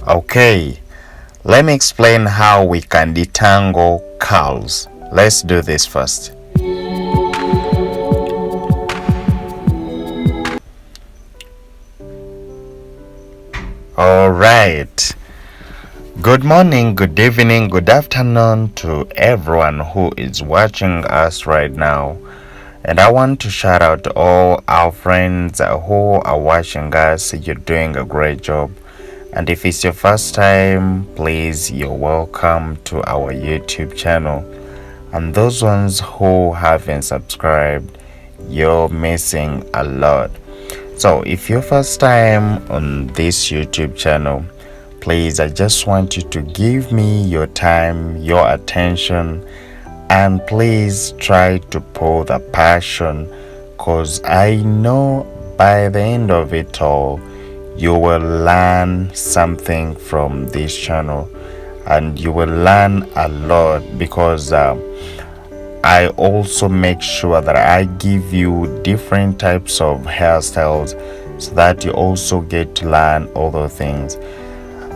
Okay, let me explain how we can detangle curls. Let's do this first. Alright, good morning, good evening, good afternoon to everyone who is watching us right now. And I want to shout out to all our friends who are watching us. You're doing a great job. And if it's your first time, please, you're welcome to our YouTube channel. And those ones who haven't subscribed, you're missing a lot. So if you're first time on this YouTube channel, please, I just want you to give me your time, your attention, and please try to pour the passion, because I know by the end of it all you will learn something from this channel, and you will learn a lot, because I also make sure that I give you different types of hairstyles so that you also get to learn other things.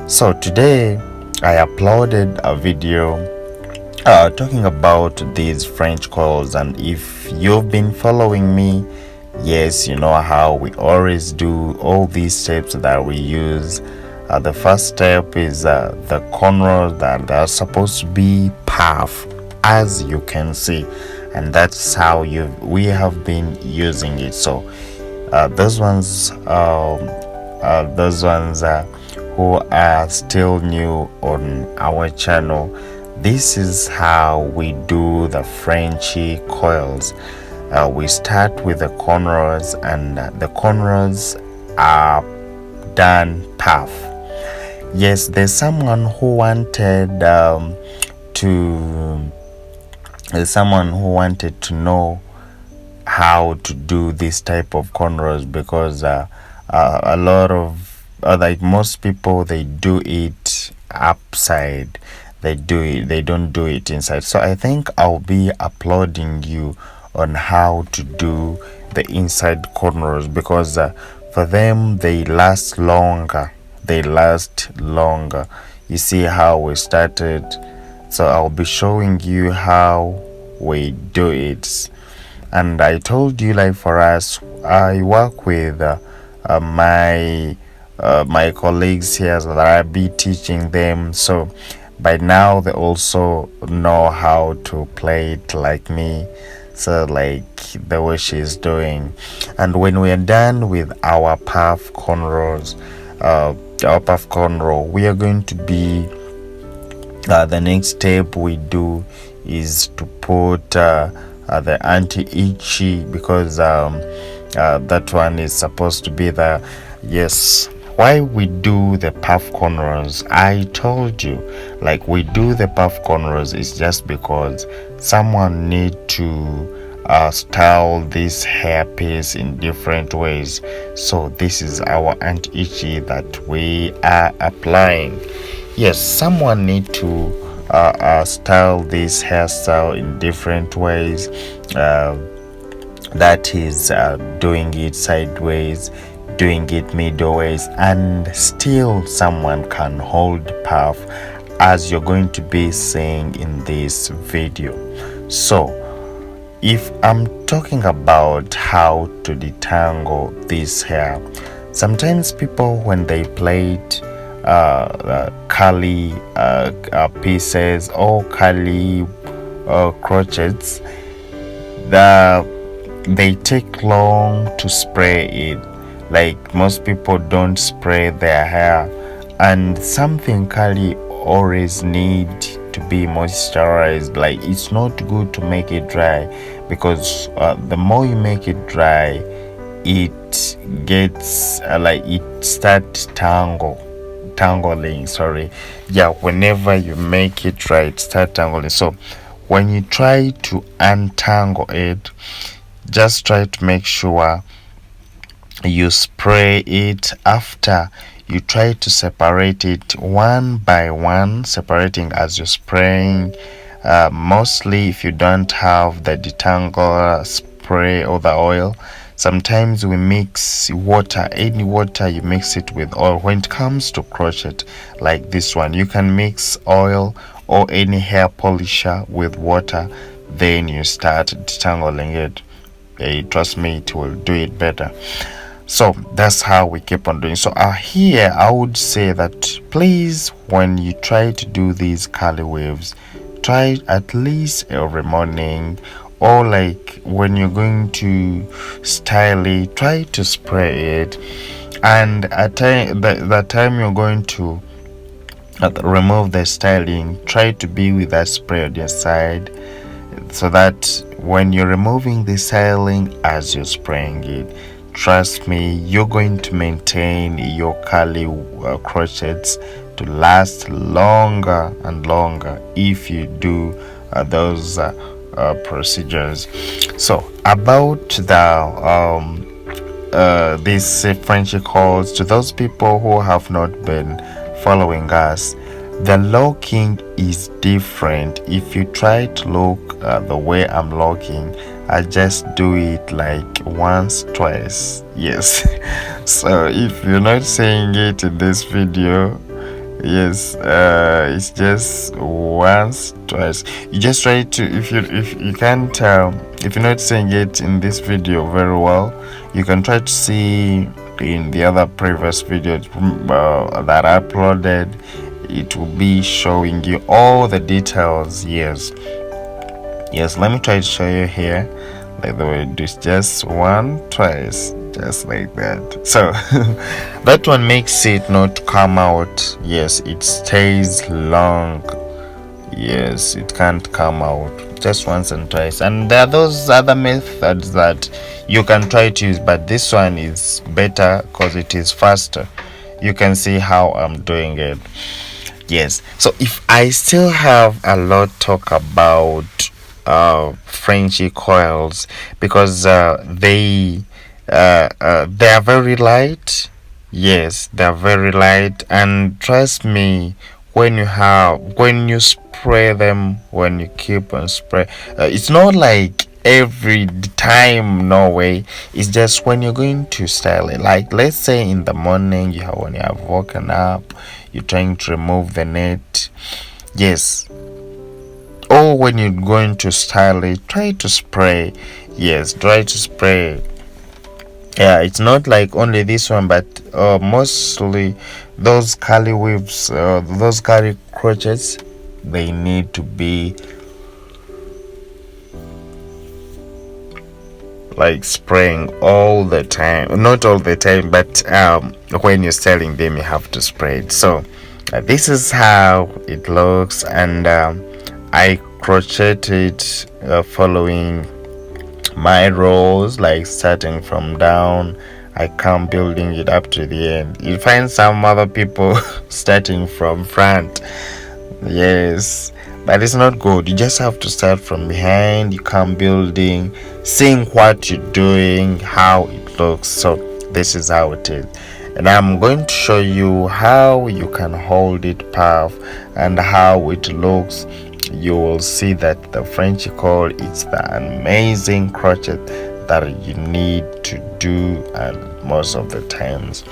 So today I uploaded a video talking about these French coils, and if you've been following me, yes, you know how we always do all these steps that we use. The first step is the cornrows that are supposed to be puff, as you can see, and that's how we have been using it. So those ones who are still new on our channel, this is how we do the Frenchy coils. We start with the cornrows, and the cornrows are done puff. Yes, there's someone who wanted to know how to do this type of cornrows, because a lot of like most people, they do it upside. They don't do it inside. So I think I'll be uploading you on how to do the inside cornrows, because for them they last longer. You see how we started, so I'll be showing you how we do it. And I told you, like, for us, I work with my colleagues here, so that I'll be teaching them. So by now they also know how to play it like me, so like the way she's doing. And when we are done with our puff cornrows, we are going to be the next step we do is to put the anti-itchy, because that one is supposed to be the why we do the puff cornrows. I told you, like, we do the puff cornrows is just because someone need to style this hair piece in different ways. So this is our anti-itchy that we are applying. Yes, someone need to style this hairstyle in different ways. That is doing it sideways, doing it middleways, and still someone can hold puff, as you're going to be seeing in this video. So if I'm talking about how to detangle this hair, sometimes people, when they plait curly pieces or curly crotchets, they take long to spray it. Like, most people don't spray their hair, and something curly always need to be moisturized. Like, it's not good to make it dry, because the more you make it dry, it gets it starts tangling. Whenever you make it dry, it starts tangling. So when you try to untangle it, just try to make sure you spray it. After, you try to separate it one by one, separating as you're spraying. Mostly if you don't have the detangler spray or the oil, Sometimes we mix water, any water, you mix it with oil. When it comes to crochet like this one, you can mix oil or any hair polisher with water, then you start detangling it. Trust me, it will do it better. So that's how we keep on doing. So here I would say that please, when you try to do these curly waves, try at least every morning, or like when you're going to style it, try to spray it. And at the time you're going to remove the styling, try to be with that spray on your side, so that when you're removing the styling as you're spraying it, trust me, you're going to maintain your curly crochets to last longer and longer if you do those procedures. So about these Frenchy calls, to those people who have not been following us, the locking is different. If you try to look the way I'm locking, I just do it like once, twice. Yes. So if you're not saying it in this video, yes, it's just once, twice. You just try to, if you can't if you're not saying it in this video very well, you can try to see in the other previous videos that I uploaded. It will be showing you all the details. Yes, let me try to show you here. Like the way this, just one, twice, just like that. So that one makes it not come out. Yes, it stays long. Yes, it can't come out just once and twice. And there are those other methods that you can try to use, but this one is better because it is faster. You can see how I'm doing it. Yes, so if I still have a lot talk about Frenchy coils, because they are very light. Yes, they are very light, and trust me, when you spray them, when you keep on spray, it's not like every time, no way. It's just when you're going to style it, like let's say in the morning, when you have woken up, you're trying to remove the net. Yes, or when you're going to style it, try to spray. Yes, try to spray. Yeah, it's not like only this one, but mostly those curly waves, those curly crochets, they need to be like spraying all the time. Not all the time, but when you're styling them, you have to spray it. So this is how it looks, and I crocheted following my rows, like starting from down, I come building it up to the end. You find some other people starting from front. Yes, but it's not good. You just have to start from behind, you come building, seeing what you're doing, how it looks. So this is how it is, and I'm going to show you how you can hold it puff and how it looks. You will see that the Frenchy cord is the amazing crochet that you need to do, and most of the times.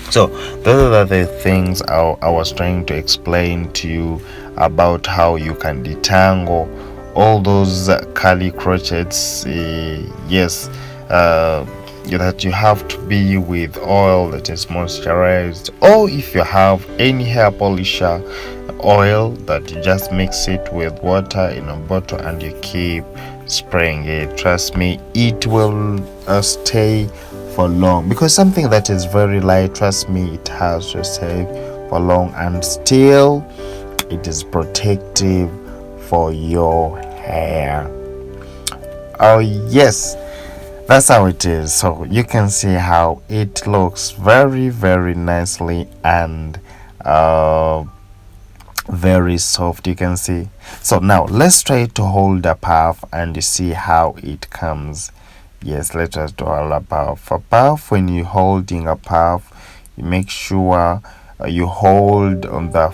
So those are the things I was trying to explain to you about how you can detangle all those curly crochets. Yes, that you have to be with oil that is moisturized, or if you have any hair polisher oil, that you just mix it with water in a bottle and you keep spraying it. Trust me, it will stay for long, because something that is very light, trust me, it has to stay for long, and still it is protective for your hair. Oh yes, that's how it is. So you can see how it looks very, very nicely, and very soft, you can see. So now let's try to hold a puff and you see how it comes. Yes, let us do a puff. For puff, when you're holding a puff, you make sure you hold on the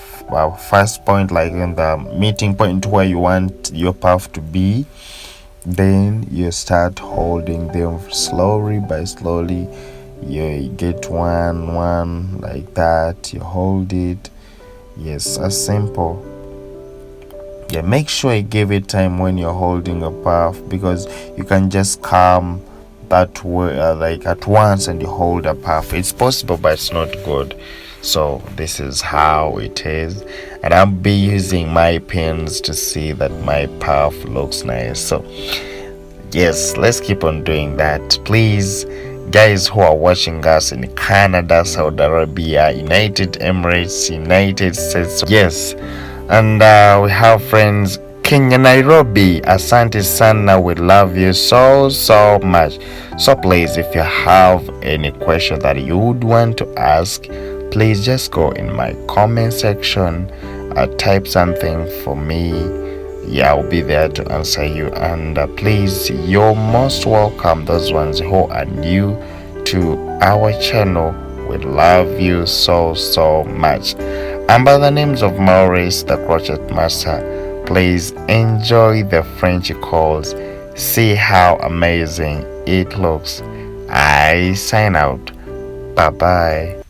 first point, like in the meeting point where you want your puff to be. Then you start holding them slowly by slowly. You get one like that. You hold it. Yes, as simple. Yeah, make sure you give it time when you're holding a puff, because you can just come that way like at once and you hold a puff. It's possible, but it's not good. So this is how it is, and I'll be using my pins to see that my puff looks nice. So yes, let's keep on doing that, please. Guys who are watching us in Canada, Saudi Arabia, United Emirates, United States, yes, and we have friends Kenya, Nairobi. Asante sana, we love you so much. So please, if you have any question that you would want to ask, please just go in my comment section, type something for me. Yeah, I'll be there to answer you. And please, you're most welcome. Those ones who are new to our channel, we love you so much. And by the names of Maurice, the crochet master, please enjoy the French calls. See how amazing it looks. I sign out. Bye bye.